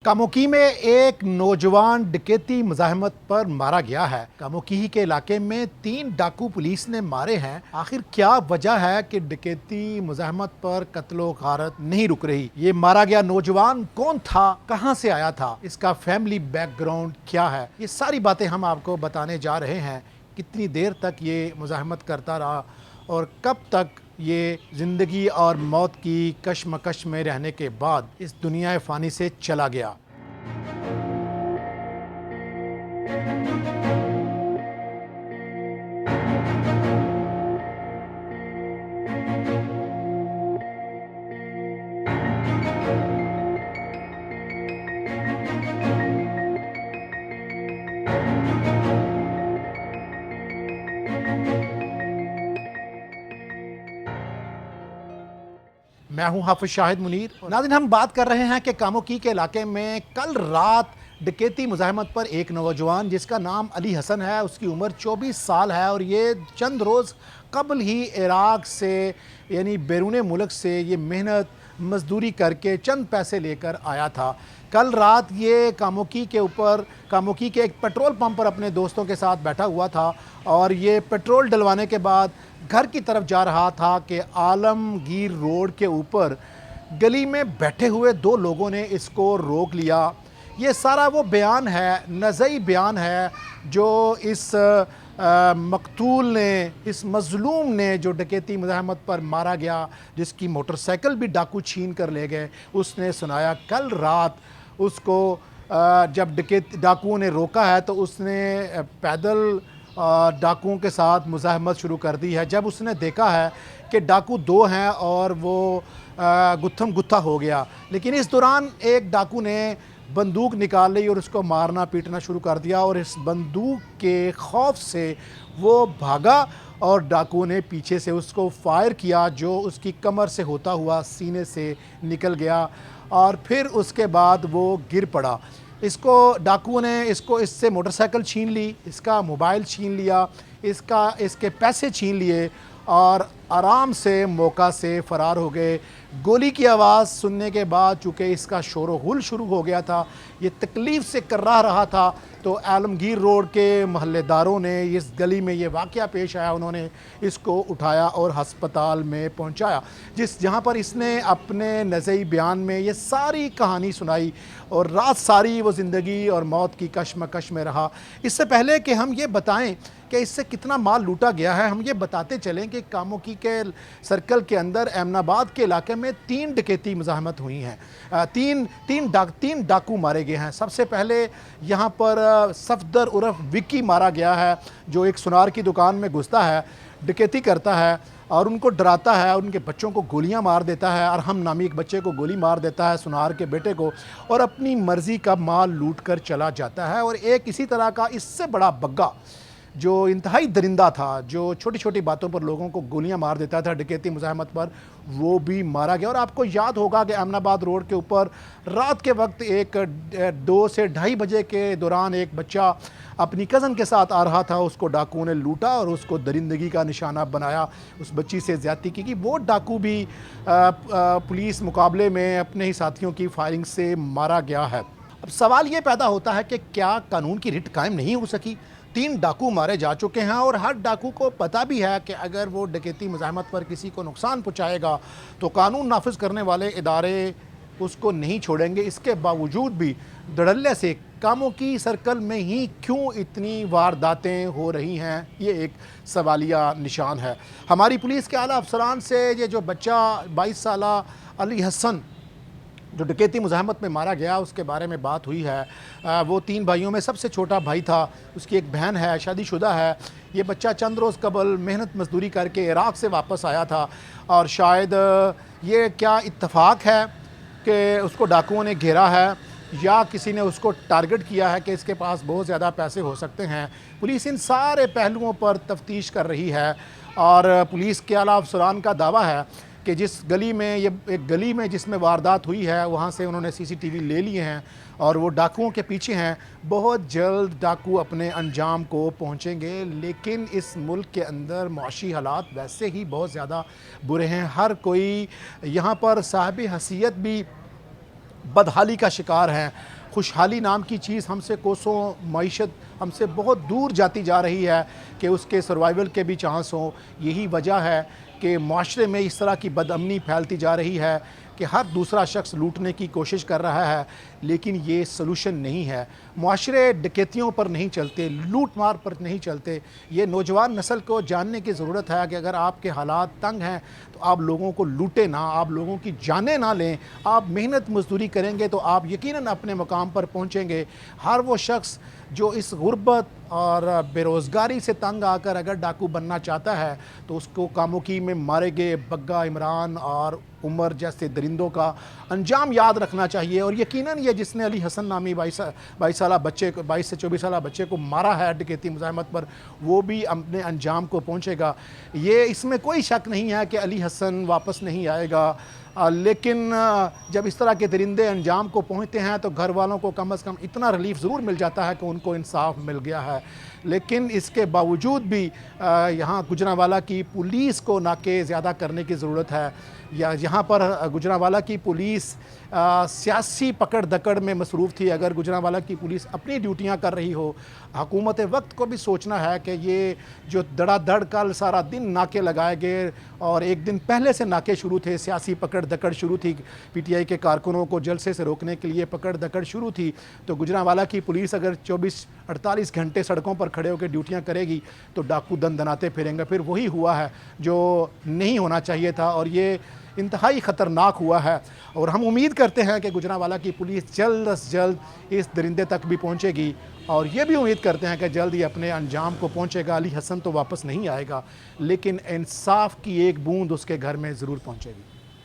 कामोकी में एक नौजवान डकैती मुजाहमत पर मारा गया है। कामोकी के इलाके में 3 डाकू पुलिस ने मारे हैं। आखिर क्या वजह है कि डकैती मुजाहमत पर कत्लो गारत नहीं रुक रही? ये मारा गया नौजवान कौन था, कहां से आया था, इसका फैमिली बैकग्राउंड क्या है, ये सारी बातें हम आपको बताने जा रहे हैं। कितनी देर तक ये मुजाहमत करता रहा और कब तक ये ज़िंदगी और मौत की कशमकश में रहने के बाद इस दुनिया फ़ानी से चला गया। मैं हूं हाफिज शाहिद मुनीर। नाज़रीन, हम बात कर रहे हैं कि कामोकी के इलाके में कल रात डकैती मुजाहमत पर एक नौजवान जिसका नाम अली हसन है, उसकी उम्र 24 साल है और ये चंद रोज़ कबल ही इराक़ से यानी बैरून मुल्क से ये मेहनत मजदूरी करके चंद पैसे लेकर आया था। कल रात ये कामोकी के एक पेट्रोल पंप पर अपने दोस्तों के साथ बैठा हुआ था और ये पेट्रोल डलवाने के बाद घर की तरफ जा रहा था कि आलमगीर रोड के ऊपर गली में बैठे हुए 2 लोगों ने इसको रोक लिया। ये सारा वो बयान है, नज़ई बयान है जो इस मकतूल ने, इस मज़लूम ने जो डकैती मुज़ाहमत पर मारा गया, जिसकी मोटरसाइकिल भी डाकू छीन कर ले गए, उसने सुनाया। कल रात उसको जब डाकुओं ने रोका है तो उसने पैदल डाकुओं के साथ मुज़ाहमत शुरू कर दी है। जब उसने देखा है कि डाकू 2 हैं और वो गुत्थम गुत्था हो गया, लेकिन इस दौरान एक डाकू ने बंदूक निकाल ली और उसको मारना पीटना शुरू कर दिया और इस बंदूक के खौफ से वो भागा और डाकू ने पीछे से उसको फायर किया जो उसकी कमर से होता हुआ सीने से निकल गया और फिर उसके बाद वो गिर पड़ा। डाकुओं ने इससे मोटरसाइकिल छीन ली, इसका मोबाइल छीन लिया, इसके पैसे छीन लिए और आराम से मौका से फ़रार हो गए। गोली की आवाज़ सुनने के बाद चूँकि इसका शोर गुल शुरू हो गया था, ये तकलीफ़ से कर्रा रहा था, तो आलमगीर रोड के महल्लेदारों ने, इस गली में ये वाक़या पेश आया, उन्होंने इसको उठाया और हस्पताल में पहुंचाया, जहां पर इसने अपने नज़ई बयान में ये सारी कहानी सुनाई और रात सारी वो ज़िंदगी और मौत की कशमकश में रहा। इससे पहले कि हम ये बताएं कि इससे कितना माल लूटा गया है, हम ये बताते चलें कि कामोकी के सर्कल के अंदर एमनाबाद के इलाके में 3 डकैती मुज़ाहमत हुई हैं। 3 डाकू मारे गए हैं। सबसे पहले यहाँ पर सफदर उर्फ विक्की मारा गया है, जो एक सुनार की दुकान में घुसता है, डकैती करता है और उनको डराता है, उनके बच्चों को गोलियां मार देता है। अरहम नामी एक बच्चे को गोली मार देता है, सुनार के बेटे को, और अपनी मर्ज़ी का माल लूट कर चला जाता है। और एक इसी तरह का इससे बड़ा बग्गा जो इंतहाई दरिंदा था, जो छोटी छोटी बातों पर लोगों को गोलियां मार देता था डकैती मुज़ाहमत पर, वो भी मारा गया। और आपको याद होगा कि अमनाबाद रोड के ऊपर रात के वक्त एक 2 से 2:30 बजे के दौरान एक बच्चा अपनी कज़न के साथ आ रहा था, उसको डाकुओं ने लूटा और उसको दरिंदगी का निशाना बनाया, उस बच्ची से ज़्यादती की। वो डाकू भी पुलिस मुकाबले में अपने ही साथियों की फायरिंग से मारा गया है। अब सवाल ये पैदा होता है कि क्या कानून की रिट कायम नहीं हो सकी? 3 डाकू मारे जा चुके हैं और हर डाकू को पता भी है कि अगर वो डकैती मुज़ाहमत पर किसी को नुकसान पहुँचाएगा तो कानून नाफिज करने वाले इदारे उसको नहीं छोड़ेंगे। इसके बावजूद भी धड़ल्ले से कामोकी सर्कल में ही क्यों इतनी वारदातें हो रही हैं, ये एक सवालिया निशान है। हमारी पुलिस के आला अफसरान से ये जो बच्चा 22 साला अली हसन जो डकैती मुज़ाहमत में मारा गया, उसके बारे में बात हुई है। वो 3 भाइयों में सबसे छोटा भाई था, उसकी एक बहन है, शादीशुदा है। ये बच्चा चंद रोज़ कबल मेहनत मजदूरी करके इराक़ से वापस आया था और शायद ये क्या इत्तफ़ाक है कि उसको डाकुओं ने घेरा है या किसी ने उसको टारगेट किया है कि इसके पास बहुत ज़्यादा पैसे हो सकते हैं। पुलिस इन सारे पहलुओं पर तफ्तीश कर रही है और पुलिस के आला अफसरान का दावा है कि जिस गली में ये एक गली में जिसमें वारदात हुई है, वहाँ से उन्होंने CCTV ले लिए हैं और वो डाकुओं के पीछे हैं। बहुत जल्द डाकू अपने अंजाम को पहुँचेंगे, लेकिन इस मुल्क के अंदर मुआशी हालात वैसे ही बहुत ज़्यादा बुरे हैं। हर कोई यहाँ पर साहिब हैसियत भी बदहाली का शिकार हैं खुशहाली नाम की चीज़ हमसे कोसों, मईशत हमसे बहुत दूर जाती जा रही है कि उसके सर्वाइवल के भी चांस हों। यही वजह है कि माशरे में इस तरह की बदअमनी फैलती जा रही है कि हर दूसरा शख्स लूटने की कोशिश कर रहा है, लेकिन ये सलूशन नहीं है। माशरे डकैतियों पर नहीं चलते, लूट मार पर नहीं चलते। ये नौजवान नस्ल को जानने की ज़रूरत है कि अगर आपके हालात तंग हैं तो आप लोगों को लूटें ना, आप लोगों की जानें ना लें। आप मेहनत मजदूरी करेंगे तो आप यकीनन अपने मुकाम पर पहुँचेंगे। हर वो शख्स जो इस गुर्बत और बेरोज़गारी से तंग आकर अगर डाकू बनना चाहता है तो उसको कामुकी में मारे गए बग्गा, इमरान और उमर जैसे दरिंदों का अंजाम याद रखना चाहिए। और यकीनन ये जिसने अली हसन नामी 22 साला बच्चे को, 22 से 24 साला बच्चे को मारा है डकैती मुज़ाहमत पर, वो भी अपने अंजाम को पहुँचेगा। ये इसमें कोई शक नहीं है कि अली हसन वापस नहीं आएगा। लेकिन जब इस तरह के दरिंदे अंजाम को पहुँचते हैं तो घर वालों को कम से कम इतना रिलीफ ज़रूर मिल जाता है कि उनको इंसाफ मिल गया है। लेकिन इसके बावजूद भी यहाँ गुजरांवाला की पुलिस को नाके ज़्यादा करने की ज़रूरत है। या यहाँ पर गुजरांवाला की पुलिस सियासी पकड़ दकड़ में मसरूफ़ थी। अगर गुजरांवाला की पुलिस अपनी ड्यूटियाँ कर रही हो, हुकूमत वक्त को भी सोचना है कि ये जो धड़ाधड़ कल सारा दिन नाके लगाए गए और एक दिन पहले से नाके शुरू थे, सियासी पकड़ दकड़ शुरू थी, पीटीआई के कारकुनों को जलसे से रोकने के लिए पकड़ दकड़ शुरू थी। तो गुजरांवाला की पुलिस अगर 24-48 घंटे सड़कों पर खड़े होकर ड्यूटियाँ करेगी तो डाकू दनाते फिरेंगे। फिर वही हुआ है जो नहीं होना चाहिए था और ये इंतहाई ख़तरनाक हुआ है। और हम उम्मीद करते हैं कि गुजरांवाला की पुलिस जल्द से जल्द इस दरिंदे तक भी पहुंचेगी और ये भी उम्मीद करते हैं कि जल्द ही अपने अंजाम को पहुंचेगा। अली हसन तो वापस नहीं आएगा, लेकिन इंसाफ की एक बूंद उसके घर में ज़रूर पहुंचेगी।